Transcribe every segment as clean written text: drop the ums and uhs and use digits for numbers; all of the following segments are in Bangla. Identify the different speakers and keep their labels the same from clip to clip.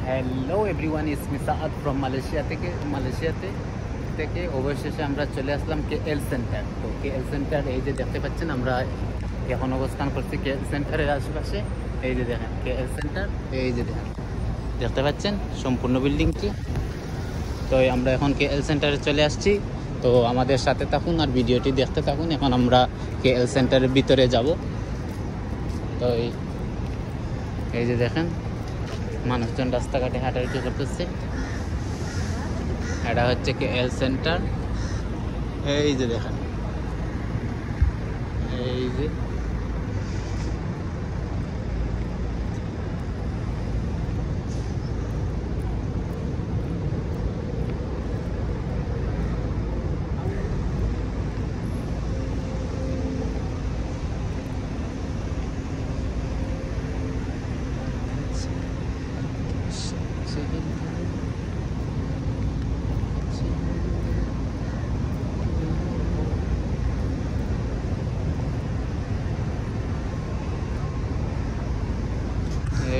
Speaker 1: হ্যালো এভরিওয়ান, ইস মিসাআদ ফ্রম মালয়েশিয়াতে অবশেষে আমরা চলে আসলাম KL সেন্টার। তো KL সেন্টার এই যে দেখতে পাচ্ছেন, আমরা এখন অবস্থান করছি KL সেন্টারের আশেপাশে। এই যে দেখেন KL সেন্টার, এই যে দেখতে পাচ্ছেন সম্পূর্ণ বিল্ডিংটি। তো আমরা এখন KL সেন্টারে চলে আসছি। তো আমাদের সাথে থাকুন আর ভিডিওটি দেখতে থাকুন। এখন আমরা KL সেন্টারের ভিতরে যাব। তো এই যে দেখেন মানুষজন রাস্তাঘাটে হাঁটাহাঁটি করতেছে। এটা হচ্ছে KL সেন্টার। এই যে দেখেন, এই যে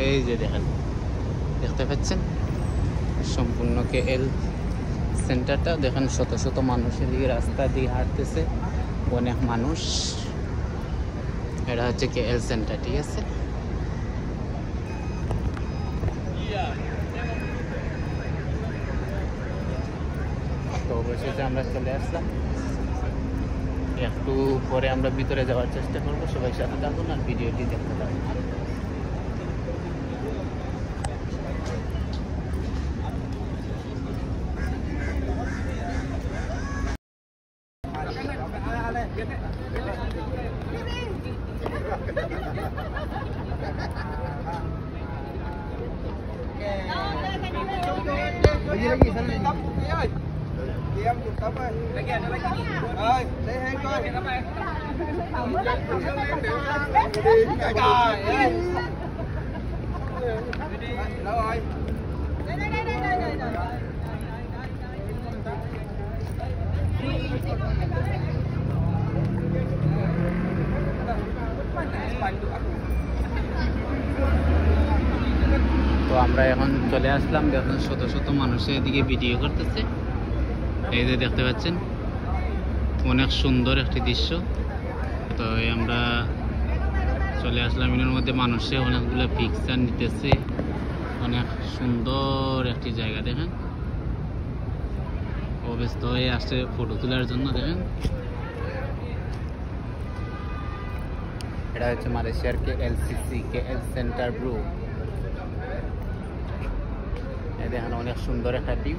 Speaker 1: এই যে দেখেন, দেখতে পাচ্ছেন সম্পূর্ণ KL সেন্টারটা। দেখেন শত শত মানুষের দিকে রাস্তা দিয়ে হাঁটতেছে, অনেক মানুষ। এটা হচ্ছে KL সেন্টার, ঠিক আছে। তো অবশেষে আমরা চলে আসলাম। একটু পরে আমরা ভিতরে যাওয়ার চেষ্টা করবো। সবাই সাথে থাকুন আর ভিডিওটি দেখতে থাকুন।
Speaker 2: Lagi sana ni. Ơi. Diam chụp tấm ơi. Lagi ada lagi. Ơi, lấy hai coi. Đâu rồi?
Speaker 1: তো আমরা এখন চলে আসলাম। দেখুন শত শত মানুষের এদিকে ভিডিও করতেছে। এই যে দেখতে পাচ্ছেন অনেক সুন্দর একটি দৃশ্য। তো আমরা চলে আসলাম, এর মধ্যে মানুষে অনেকগুলো পিকচার নিতেছে। অনেক সুন্দর একটি জায়গা, দেখেন ব্যস্ত হয়ে আসছে ফটো তোলার জন্য। দেখেন এটা হচ্ছে মালয়েশিয়ার KL সেন্টার গ্রুপ। দেখেন অনেক সুন্দর একটা ভিউ।